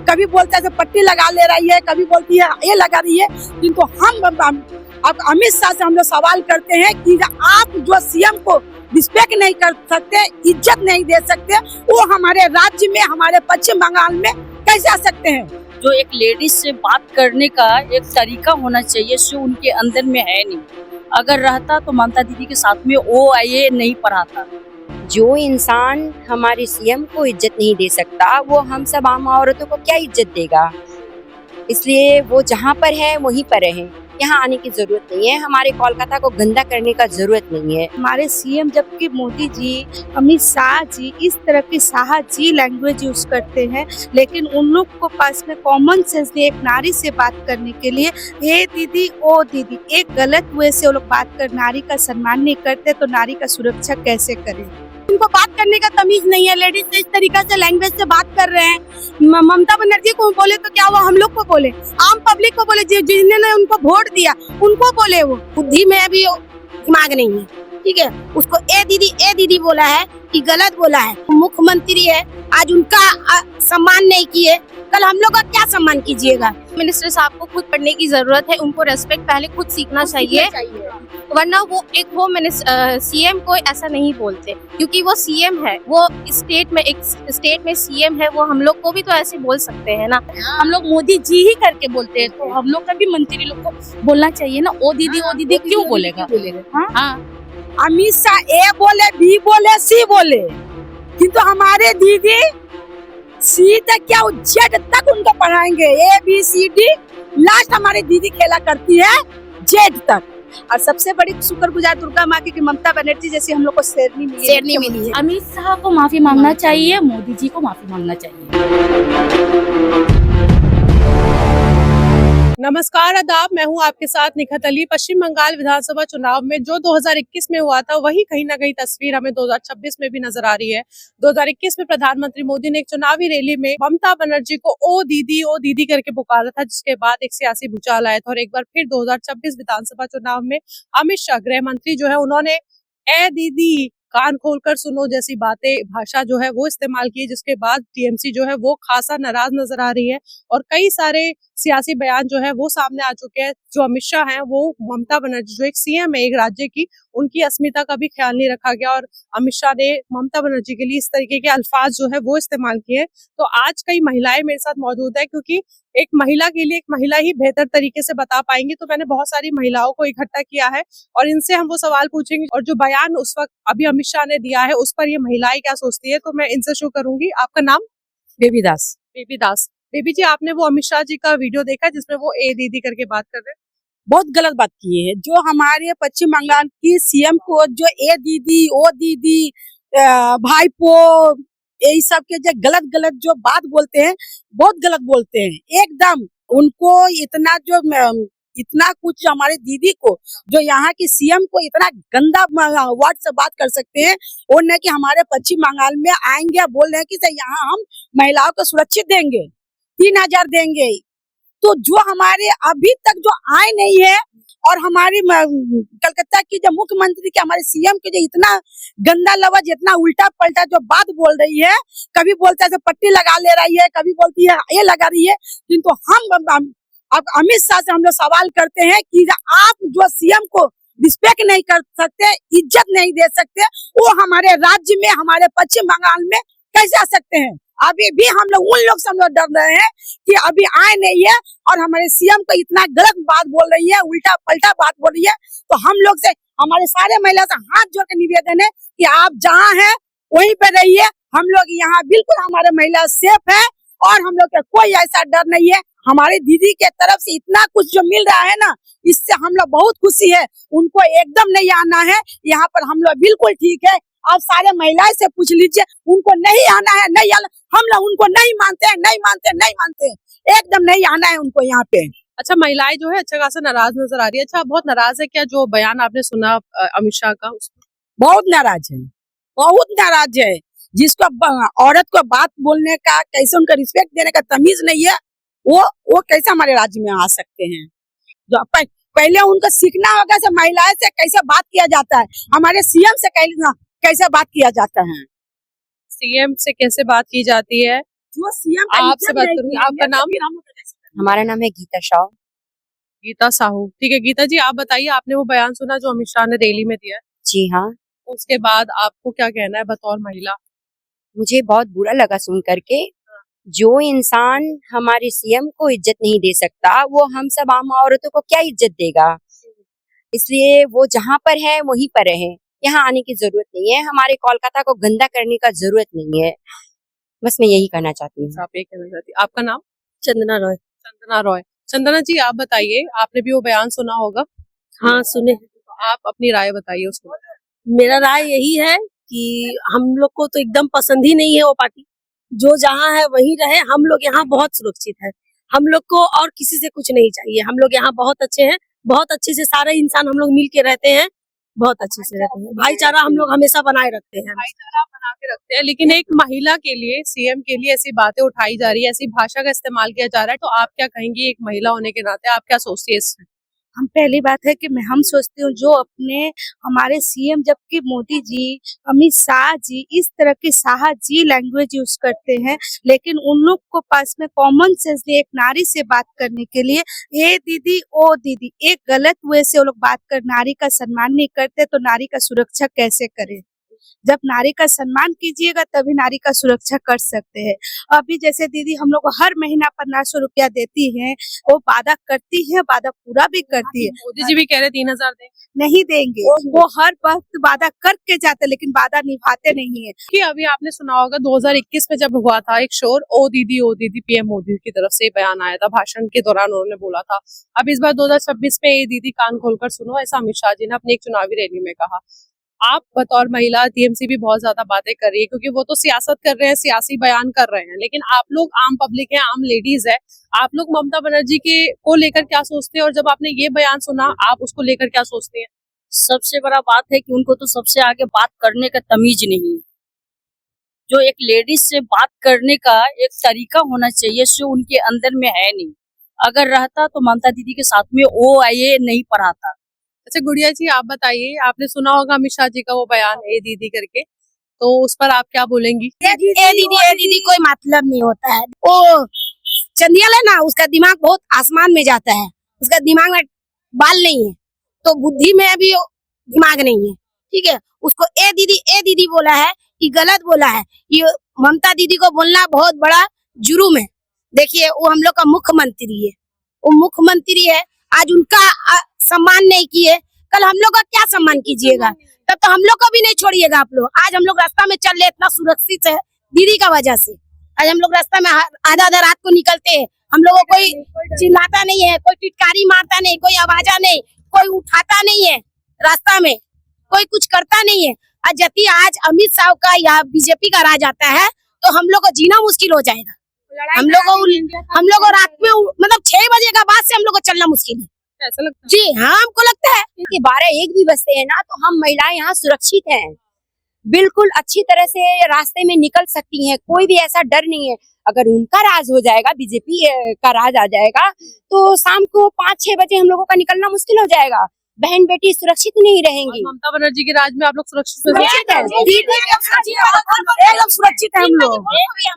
कभी बोलता है पट्टी लगा ले रही है, कभी बोलती है ये लगा रही है। किंतु हम अब अमित शाह से हम लोग सवाल करते हैं कि आप जो सीएम को रिस्पेक्ट नहीं कर सकते, इज्जत नहीं दे सकते, वो हमारे राज्य में, हमारे पश्चिम बंगाल में कैसे आ सकते हैं। जो एक लेडीज से बात करने का एक तरीका होना चाहिए जो उनके अंदर में है नहीं। अगर रहता तो ममता दीदी के साथ में वो ये नहीं पढ़ाता। जो इंसान हमारे सीएम को इज्जत नहीं दे सकता वो हम सब आम औरतों को क्या इज्जत देगा। इसलिए वो जहाँ पर है वहीं पर रहे, यहाँ आने की जरूरत नहीं है। हमारे कोलकाता को गंदा करने का जरूरत नहीं है। हमारे सीएम जबकि मोदी जी, अमित शाह जी इस तरह की शाह जी लैंग्वेज यूज करते हैं, लेकिन उन लोग को पास में कॉमन सेंस नहीं। एक नारी से बात करने के लिए हे दीदी ओ दीदी, एक गलत वे से वो लोग बात कर नारी का सम्मान नहीं करते तो नारी का सुरक्षा कैसे करें। उनको बात करने का तमीज नहीं है। लेडीज इस तरीके से लैंग्वेज से बात कर रहे हैं। ममता बनर्जी को बोले तो क्या वो हम लोग को बोले, आम पब्लिक को बोले, जिन्होंने उनको वोट दिया उनको बोले। वो बुद्धि में अभी दिमाग नहीं है, ठीक है। उसको ए दीदी बोला है कि गलत बोला है। मुख्यमंत्री है, आज उनका सम्मान नहीं किए, कल हम लोग का क्या सम्मान कीजिएगा। मिनिस्टर साहब को खुद पढ़ने की जरूरत है। उनको रेस्पेक्ट पहले खुद सीखना चाहिए, वरना वो एक सीएम को ऐसा नहीं बोलते, क्योंकि वो सीएम है। वो स्टेट में सीएम है। वो हम लोग को भी तो ऐसे बोल सकते हैं ना। हम लोग मोदी जी ही करके बोलते हैं, तो हम लोग का भी मंत्री लोग को बोलना चाहिए ना। ओ दीदी क्यों बोलेगा? हाँ, अमित शाह ए बोले, बी बोले, सी बोले, किंतु हमारे दीदी सी तक क्या जेड तक उनको पढ़ाएंगे। A B C D, last हमारी दीदी खेला करती है जेड तक। और सबसे बड़ी शुक्रगुजार दुर्गा माँ की कि ममता बनर्जी जैसी हम लोग को शेरनी मिली है। अमित शाह को माफी मांगना चाहिए, मोदी जी को माफी मांगना चाहिए। नमस्कार, आदाब। मैं हूं आपके साथ निखत अली। पश्चिम बंगाल विधानसभा चुनाव में जो 2021 में हुआ था वही कहीं ना कहीं तस्वीर हमें 2026 में भी नजर आ रही है। 2021 में प्रधानमंत्री मोदी ने एक चुनावी रैली में ममता बनर्जी को ओ दीदी करके पुकारा था, जिसके बाद एक सियासी भूचाल आया था। और एक बार फिर 2026 विधानसभा चुनाव में अमित शाह गृह मंत्री जो है उन्होंने ए दीदी कान खोलकर सुनो जैसी भाषा जो है वो इस्तेमाल की, जिसके बाद टीएमसी जो है वो खासा नाराज नजर आ रही है। और कई सारे सियासी बयान जो है वो सामने आ चुके हैं। जो अमित शाह हैं वो ममता बनर्जी जो एक सीएम है एक राज्य की, उनकी अस्मिता का भी ख्याल नहीं रखा गया। और अमित शाह ने ममता बनर्जी के लिए इस तरीके के अल्फाज जो है वो इस्तेमाल किए। तो आज कई महिलाएं मेरे साथ मौजूद है, क्योंकि एक महिला के लिए एक महिला ही बेहतर तरीके से बता पाएंगी। तो मैंने बहुत सारी महिलाओं को इकट्ठा किया है और इनसे हम वो सवाल पूछेंगे और जो बयान उस वक्त अभी अमित शाह ने दिया है उस पर ये महिलाएं क्या सोचती है। तो मैं इनसे शुरू करूंगी। आपका नाम? बेबी दास। बेबी जी, आपने वो अमित शाह जी का वीडियो देखा जिसमें वो ए दीदी करके बात कर रहे हैं? बहुत गलत बात की है। जो हमारे पश्चिम बंगाल की सीएम को जो ए दीदी ओ दीदी भाईपो यही सब के जो गलत जो बात बोलते हैं, बहुत गलत बोलते हैं एकदम। उनको इतना कुछ हमारे दीदी को, जो यहाँ की सीएम को इतना गंदा वर्ड से बात कर सकते हैं। और न कि हमारे पश्चिम बंगाल में आएंगे बोल रहे हैं कि सर यहाँ हम महिलाओं को सुरक्षित देंगे, 3000 देंगे। तो जो हमारे अभी तक जो आए नहीं है, और हमारी कलकत्ता की जो मुख्यमंत्री के, हमारे सीएम के जो इतना गंदा लफ्ज, इतना उल्टा पलटा जो बात बोल रही है, कभी बोलता है पट्टी लगा ले रही है, कभी बोलती है ये लगा रही है। किंतु हम अब अमित शाह से हम लोग सवाल करते हैं कि आप जो सीएम को रिस्पेक्ट नहीं कर सकते, इज्जत नहीं दे सकते, वो हमारे राज्य में, हमारे पश्चिम बंगाल में कैसे आ सकते हैं। अभी भी हम लोग उन लोग से हम लोग डर रहे हैं कि अभी आए नहीं है और हमारे सीएम को इतना गलत बात बोल रही है, उल्टा पलटा बात बोल रही है। तो हम लोग से, हमारे सारे महिला से हाथ जोड़ के निवेदन है कि आप जहाँ हैं वहीं पे रहिए। हम लोग यहाँ बिल्कुल हमारे महिला सेफ है और हम लोग का कोई ऐसा डर नहीं है। हमारी दीदी के तरफ से इतना कुछ जो मिल रहा है ना, इससे हम लोग बहुत खुशी है। उनको एकदम नहीं आना है यहाँ पर, हम लोग बिल्कुल ठीक है। आप सारे महिलाएं से पूछ लीजिए, उनको नहीं आना है, नहीं आना। हम लोग उनको नहीं मानते हैं, एकदम नहीं आना है उनको यहाँ पे। अच्छा, महिलाएं जो है अच्छा खासा नाराज नजर आ रही है। अच्छा, बहुत नाराज है क्या जो बयान आपने सुना अमित शाह का? बहुत नाराज है। जिसको औरत को बात बोलने का, कैसे उनका रिस्पेक्ट देने का तमीज नहीं है, वो कैसे हमारे राज्य में आ सकते हैं। जो पहले उनको सीखना होगा से महिलाएं से कैसे बात किया जाता है, हमारे सीएम से कैसे बात किया जाता है। सीएम से कैसे बात की जाती है जो सीएम आपसे बात करूंगी। आपका नाम? हमारा नाम है गीता शाह। गीता साहू। ठीक है गीता जी, आप बताइए, आपने वो बयान सुना जो अमित शाह ने रैली में दिया है? जी हाँ, उसके बाद आपको क्या कहना है बतौर महिला? मुझे बहुत बुरा लगा सुन करके। जो इंसान हमारे सीएम को इज्जत नहीं दे सकता, वो हम सब आम औरतों को क्या इज्जत देगा। इसलिए वो जहाँ पर है वहीं पर रहे, यहाँ आने की जरूरत नहीं है। हमारे कोलकाता को गंदा करने का जरूरत नहीं है। बस मैं यही कहना चाहती हूँ। आप ये कहना चाहती हैं। आपका नाम? चंदना रॉय। चंदना रॉय। चंदना जी, आप बताइए, आपने भी वो बयान सुना होगा, हाँ सुने। तो आप अपनी राय बताइए उसमें। मेरा राय यही है कि हम लोग को तो एकदम पसंद ही नहीं है वो पार्टी। जो जहाँ है वहीं रहे। हम लोग यहाँ बहुत सुरक्षित है। हम लोग को और किसी से कुछ नहीं चाहिए। हम लोग यहाँ बहुत अच्छे हैं, बहुत अच्छे से सारे इंसान हम लोग मिल के रहते हैं, बहुत अच्छे से रहते हैं। भाईचारा हम लोग हमेशा बनाए रखते हैं। भाईचारा बना के रखते हैं, लेकिन एक महिला के लिए, सीएम के लिए ऐसी बातें उठाई जा रही है, ऐसी भाषा का इस्तेमाल किया जा रहा है, तो आप क्या कहेंगी एक महिला होने के नाते? आप क्या सोचती है इससे? हम पहली बात है कि हम सोचते हूँ जो अपने हमारे सीएम जबकि मोदी जी, अमित शाह जी इस तरह की शाह जी लैंग्वेज यूज करते हैं, लेकिन उन लोग को पास में कॉमन सेंस नहीं। एक नारी से बात करने के लिए ए दीदी ओ दीदी, एक गलत वे से वो लोग बात कर नारी का सम्मान नहीं करते, तो नारी का सुरक्षा कैसे करें? जब नारी का सम्मान कीजिएगा तभी नारी का सुरक्षा कर सकते हैं। अभी जैसे दीदी हम लोग को हर महीना 1500 रुपया देती है, वो वादा करती है, वादा पूरा भी करती है। मोदी जी भी कह रहे 3000 दें, नहीं देंगे, वो हर वक्त वादा करके जाते लेकिन वादा निभाते नहीं है। कि अभी आपने सुना होगा 2021 में जब हुआ था एक शोर, ओ दीदी पीएम मोदी की तरफ से बयान आया था, भाषण के दौरान उन्होंने बोला था। अब इस बार 2026 में ए दीदी कान खोलकर सुनो, ऐसा अमित शाह जी ने अपनी एक चुनावी रैली में कहा। आप बतौर महिला, टीएमसी भी बहुत ज्यादा बातें कर रही है, क्योंकि वो तो सियासत कर रहे हैं, सियासी बयान कर रहे हैं, लेकिन आप लोग आम पब्लिक है, आम लेडीज है, आप लोग ममता बनर्जी के को लेकर क्या सोचते हैं? और जब आपने ये बयान सुना, आप उसको लेकर क्या सोचते हैं? सबसे बड़ा बात है कि उनको तो सबसे आगे बात करने का तमीज नहीं है। जो एक लेडीज से बात करने का एक तरीका होना चाहिए, जो उनके अंदर में है नहीं। अगर रहता तो ममता दीदी के साथ में वो ये नहीं पढ़ाता। अच्छा गुड़िया जी, आप बताइए, आपने सुना होगा अमित शाह जी का वो बयान ए दीदी करके, तो उस पर आप क्या बोलेंगी? ए दीदी कोई मतलब नहीं होता है। वो चंदियल है ना, उसका दिमाग बहुत आसमान में जाता है, उसका दिमाग में बाल नहीं है, तो बुद्धि में भी दिमाग नहीं है। ठीक है, उसको ए दीदी बोला है, ये गलत बोला है। ये ममता दीदी को बोलना बहुत बड़ा जुर्म है। देखिए, वो हम लोग का मुख्यमंत्री है, वो मुख्यमंत्री है, आज उनका सम्मान नहीं किए, कल हम लोग का क्या सम्मान कीजिएगा? तब तो हम लोग को भी नहीं छोड़िएगा आप लोग। आज हम लोग रास्ता में चल रहे इतना सुरक्षित है दीदी का वजह से। आज हम लोग रास्ता में आधा रात को निकलते हैं, हम लोगों को कोई चिल्लाता नहीं है, कोई टिटकारी मारता नहीं, कोई आवाजा नहीं, कोई उठाता नहीं है, रास्ता में कोई कुछ करता नहीं है। आज यदि आज अमित शाह का या बीजेपी का राज आता है तो हम लोग को जीना मुश्किल हो जाएगा। हम लोग को रात में मतलब 6 बजे के बाद से हम लोग को चलना मुश्किल है। ऐसा लगता है? जी हाँ, हमको लगता है क्योंकि 12-1 भी बजते हैं ना, तो हम महिलाएं यहाँ सुरक्षित हैं, बिल्कुल अच्छी तरह से रास्ते में निकल सकती हैं, कोई भी ऐसा डर नहीं है। अगर उनका राज हो जाएगा, बीजेपी का राज आ जाएगा, तो शाम को 5-6 बजे हम लोगों का निकलना मुश्किल हो जाएगा, बहन बेटी सुरक्षित नहीं रहेंगी। ममता बनर्जी के राज में आप लोग सुरक्षित एकदम सुरक्षित है हम लोग।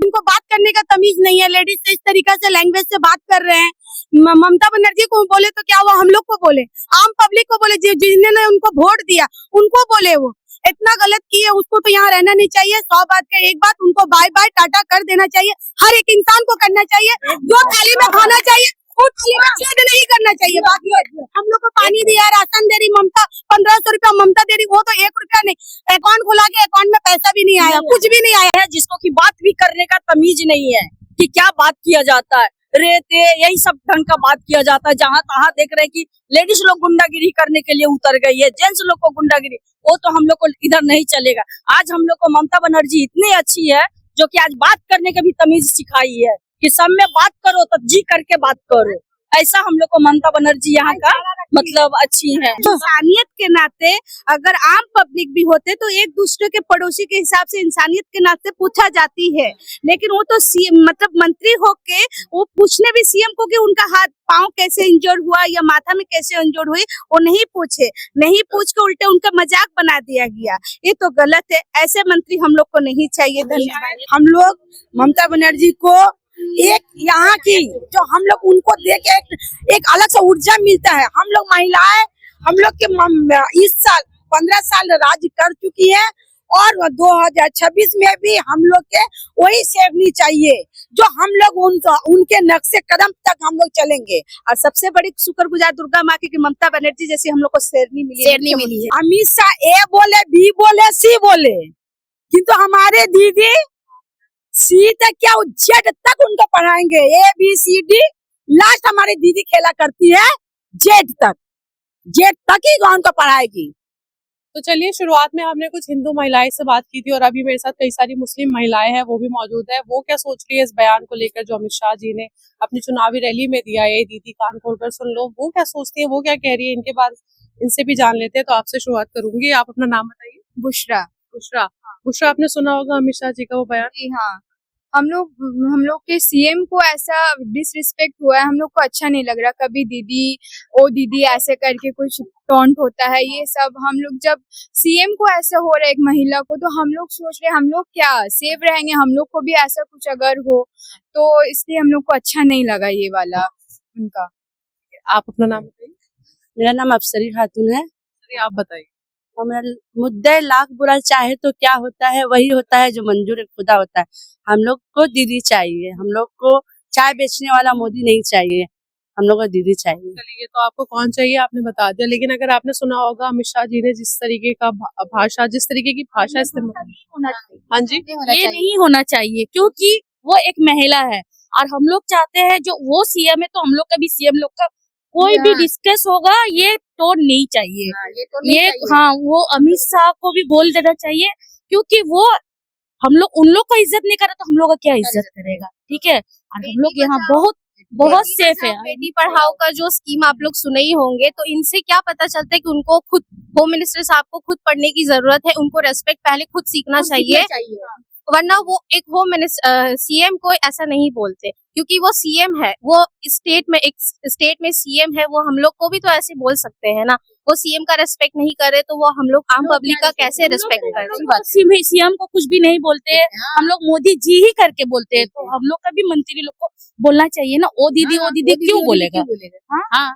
उनको बात करने का तमीज नहीं है, लेडीज से इस तरीके से लैंग्वेज से बात कर रहे हैं। ममता बनर्जी को बोले तो क्या हुआ, हम लोग को बोले, आम पब्लिक को बोले, जिन्होंने उनको वोट दिया उनको बोले। वो इतना गलत किए, उसको तो यहाँ रहना नहीं चाहिए। 100 बात का एक बात, उनको बाय बाय टाटा कर देना चाहिए। हर एक इंसान को करना चाहिए, जो थाली में खाना चाहिए वो थाली में छेद नहीं करना चाहिए। बाकी हम लोग को पानी दिया, राशन दे रही ममता, 1500 रुपया ममता दे रही, वो तो 1 रुपया नहीं, अकाउंट खुला के अकाउंट में पैसा भी नहीं आया, कुछ भी नहीं आया है, जिसको की बात भी करने का तमीज नहीं है कि क्या बात किया जाता है। रेते यही सब ढंग का बात किया जाता है। जहाँ तहाँ देख रहे हैं कि लेडीज लोग गुंडागिरी करने के लिए उतर गई है, जेंट्स लोग को गुंडागिरी, वो तो हम लोग को इधर नहीं चलेगा। आज हम लोग को ममता बनर्जी इतनी अच्छी है जो कि आज बात करने के भी तमीज सिखाई है कि सब में बात करो तो जी करके बात करो, ऐसा हम लोग को ममता बनर्जी यहाँ का मतलब अच्छी है। इंसानियत के नाते अगर आम पब्लिक भी होते तो एक दूसरे के पड़ोसी के हिसाब से इंसानियत के नाते पूछा जाती है, लेकिन वो तो मतलब मंत्री होके वो पूछने भी सीएम को कि उनका हाथ पांव कैसे इंजर्ड हुआ या माथा में कैसे इंजर्ड हुई, वो नहीं पूछे, नहीं पूछ के उल्टे उनका मजाक बना दिया गया। ये तो गलत है, ऐसे मंत्री हम लोग को नहीं चाहिए। धन्यवाद। हम लोग ममता बनर्जी को एक यहाँ की जो हम लोग उनको देख एक अलग सा ऊर्जा मिलता है। हम लोग महिलाएं हम लोग के इस साल 15 साल राज्य कर चुकी है और 2026 में भी हम लोग के वही शेरनी चाहिए जो हम लोग उनके नक्शे कदम तक हम लोग चलेंगे। और सबसे बड़ी शुक्रगुजार दुर्गा माँ की मुमता बनर्जी जैसी हम लोग को शेरनी मिली है। अमित शाह ए बोले, बी बोले, सी बोले, किंतु हमारे दीदी सी तक क्या जेड तक उनको पढ़ाएंगे। A B C D last हमारी दीदी खेला करती है जेड तक ही उनको पढ़ाएगी। तो चलिए, शुरुआत में हमने कुछ हिंदू महिलाएं से बात की थी और अभी मेरे साथ कई सारी मुस्लिम महिलाएं हैं, वो भी मौजूद है। वो क्या सोच रही है इस बयान को लेकर जो अमित शाह जी ने अपनी चुनावी रैली में दिया है। दीदी कान खोलकर सुन लो, वो क्या सोचती है, वो क्या कह रही है, इनके बाद इनसे भी जान लेते हैं। तो आपसे शुरुआत करूंगी, आप अपना नाम बताइए। बुशरा। बुशरा, आपने सुना होगा अमित शाह जी का वो बयान। जी हाँ, हम लोग के सीएम को ऐसा डिसरिस्पेक्ट हुआ है, हम लोग को अच्छा नहीं लग रहा। कभी दीदी ओ दीदी ऐसे करके कुछ टॉन्ट होता है, ये सब हम लोग जब सीएम को ऐसा हो रहा है एक महिला को, तो हम लोग सोच रहे हम लोग क्या सेफ रहेंगे, हम लोग को भी ऐसा कुछ अगर हो तो इसलिए हम लोग को अच्छा नहीं लगा ये वाला उनका। आप अपना नाम बताइए। मेरा नाम अफसरी खातून है। आप बताइए। हमारा मुद्दे लाख बुरा चाहे तो क्या होता है, वही होता है जो मंजूर खुदा होता है। हम लोग को दीदी चाहिए, हम लोग को चाय बेचने वाला मोदी नहीं चाहिए, हम लोग को दीदी चाहिए। चलिए, तो आपको कौन चाहिए आपने बता दिया, लेकिन अगर आपने सुना होगा अमित शाह जी ने जिस तरीके की भाषा इस्तेमाल, हाँ जी, ये नहीं होना चाहिए क्योंकि वो एक महिला है और हम लोग चाहते हैं जो वो सीएम है तो हम लोग का भी सीएम लोग का कोई भी डिस्कस होगा ये तो नहीं चाहिए। हाँ, वो अमित शाह को भी बोल देना चाहिए क्योंकि वो हम लोग उन लोग का इज्जत नहीं करे तो हम लोग का क्या इज्जत करेगा। ठीक है, और हम लोग यहाँ बहुत सेफ है। बेटी पढ़ाओ का जो स्कीम आप लोग सुने ही होंगे, तो इनसे क्या पता चलता है कि उनको खुद होम मिनिस्टर साहब को खुद पढ़ने की जरूरत है, उनको रेस्पेक्ट पहले खुद सीखना चाहिए। वरना वो एक होम मिनिस्टर सीएम को ऐसा नहीं बोलते क्योंकि वो सीएम है, वो स्टेट में सीएम है, वो हम लोग को भी तो ऐसे बोल सकते हैं ना। वो सीएम का रेस्पेक्ट नहीं करे तो वो हम लोग आम पब्लिक का कैसे रेस्पेक्ट करें। सीएम को कुछ भी नहीं बोलते हैं, हम लोग मोदी जी ही करके बोलते हैं, तो हम लोग का भी मंत्री लोग को बोलना चाहिए ना। ओ दीदी क्यों बोलेगा। हाँ,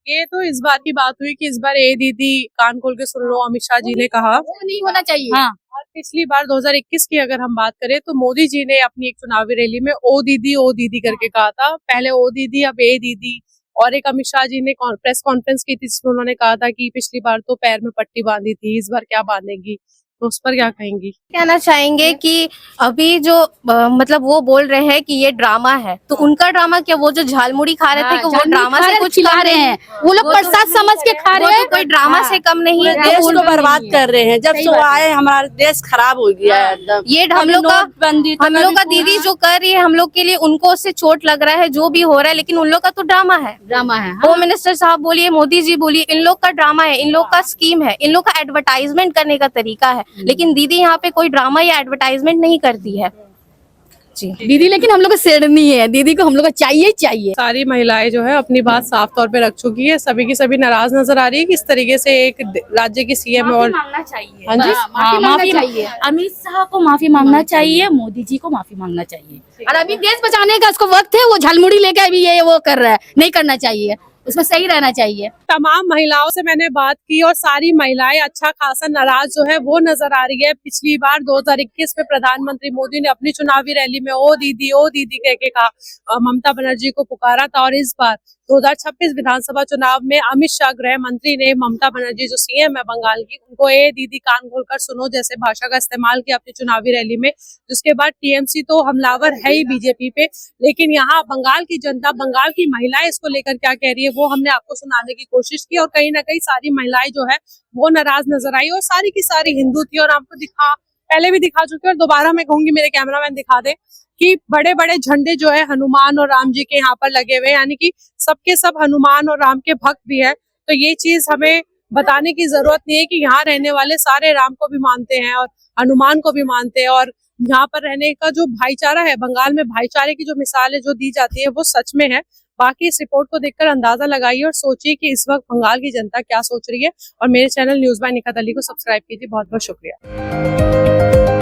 ये तो इस बार की बात हुई कि इस बार ए दीदी कान खोल के सुन लो अमित शाह जी ने कहा, वो नहीं होना चाहिए। हाँ, और पिछली बार 2021 की अगर हम बात करें तो मोदी जी ने अपनी एक चुनावी रैली में ओ दीदी करके कहा था। पहले ओ दीदी, अब ए दीदी। और एक अमित शाह जी ने प्रेस कॉन्फ्रेंस की थी जिसमें उन्होंने कहा था कि पिछली बार तो पैर में पट्टी बांधी थी, इस बार क्या बांधेगी, तो उस पर क्या कहेंगी। कहना चाहेंगे कि अभी जो मतलब वो बोल रहे हैं कि ये ड्रामा है, तो उनका ड्रामा क्या, वो जो झालमुड़ी खा रहे थे कि वो ड्रामा से कुछ खिला रहे हैं, वो लोग प्रसाद समझ के खा रहे हैं, कोई ड्रामा से कम नहीं है। देश को बर्बाद कर रहे हैं। जब से वो आए हमारा देश खराब हो गया है एकदम। ये हम लोग का दीदी जो कर रही है हम लोग के लिए, उनको उससे चोट लग रहा है जो भी हो रहा है, लेकिन उन लोग का तो ड्रामा है। होम मिनिस्टर साहब बोलिए, मोदी जी बोलिए, इन लोग का ड्रामा है, इन लोग का स्कीम है, इन लोग का एडवर्टाइजमेंट करने का तरीका है। लेकिन दीदी यहाँ पे कोई ड्रामा या एडवर्टाइजमेंट नहीं करती है जी। दीदी लेकिन हम लोग का शेरनी है, दीदी को हम लोग का चाहिए। सारी महिलाएं जो है अपनी बात साफ तौर पे रख चुकी है, सभी की सभी नाराज नजर आ रही है कि इस तरीके से एक राज्य की सीएम और मांगना चाहिए। हाँ जी, माफी चाहिए। अमित शाह को माफी मांगना चाहिए, मोदी जी को माफी मांगना चाहिए। और अभी देश बचाने का उसको वक्त है, वो झालमुड़ी लेकर अभी ये वो कर रहा है, नहीं करना चाहिए, उसमें सही रहना चाहिए। तमाम महिलाओं से मैंने बात की और सारी महिलाएं अच्छा खासा नाराज जो है वो नजर आ रही है। पिछली बार 2021 में प्रधानमंत्री मोदी ने अपनी चुनावी रैली में ओ दीदी कह के कहा, ममता बनर्जी को पुकारा था। और इस बार 2026 विधानसभा चुनाव में अमित शाह गृह मंत्री ने ममता बनर्जी जो सीएम है बंगाल की, उनको ए दीदी कान खोलकर सुनो जैसे भाषा का इस्तेमाल किया अपनी चुनावी रैली में। जिसके बाद टीएमसी तो हमलावर है ही बीजेपी पे, लेकिन यहाँ बंगाल की जनता, बंगाल की महिलाएं इसको लेकर क्या कह रही है वो हमने आपको सुनाने की कोशिश की। और कहीं ना कहीं सारी महिलाएं जो है वो नाराज नजर आई और सारी की सारी हिंदू थी। और आपको दिखा पहले भी दिखा चुके हैं और दोबारा मैं कहूंगी मेरे कैमरामैन दिखा दे कि बड़े बड़े झंडे जो है हनुमान और राम जी के यहाँ पर लगे हुए हैं, यानी कि सबके सब हनुमान और राम के भक्त भी है। तो ये चीज हमें बताने की जरूरत नहीं है कि यहाँ रहने वाले सारे राम को भी मानते हैं और हनुमान को भी मानते हैं, और यहाँ पर रहने का जो भाईचारा है, बंगाल में भाईचारे की जो मिसाल है जो दी जाती है वो सच में है। बाकी इस रिपोर्ट को देखकर अंदाजा लगाइए और सोचिए कि इस वक्त बंगाल की जनता क्या सोच रही है। और मेरे channel news by Nikhat Ali को सब्सक्राइब कीजिए। बहुत बहुत शुक्रिया।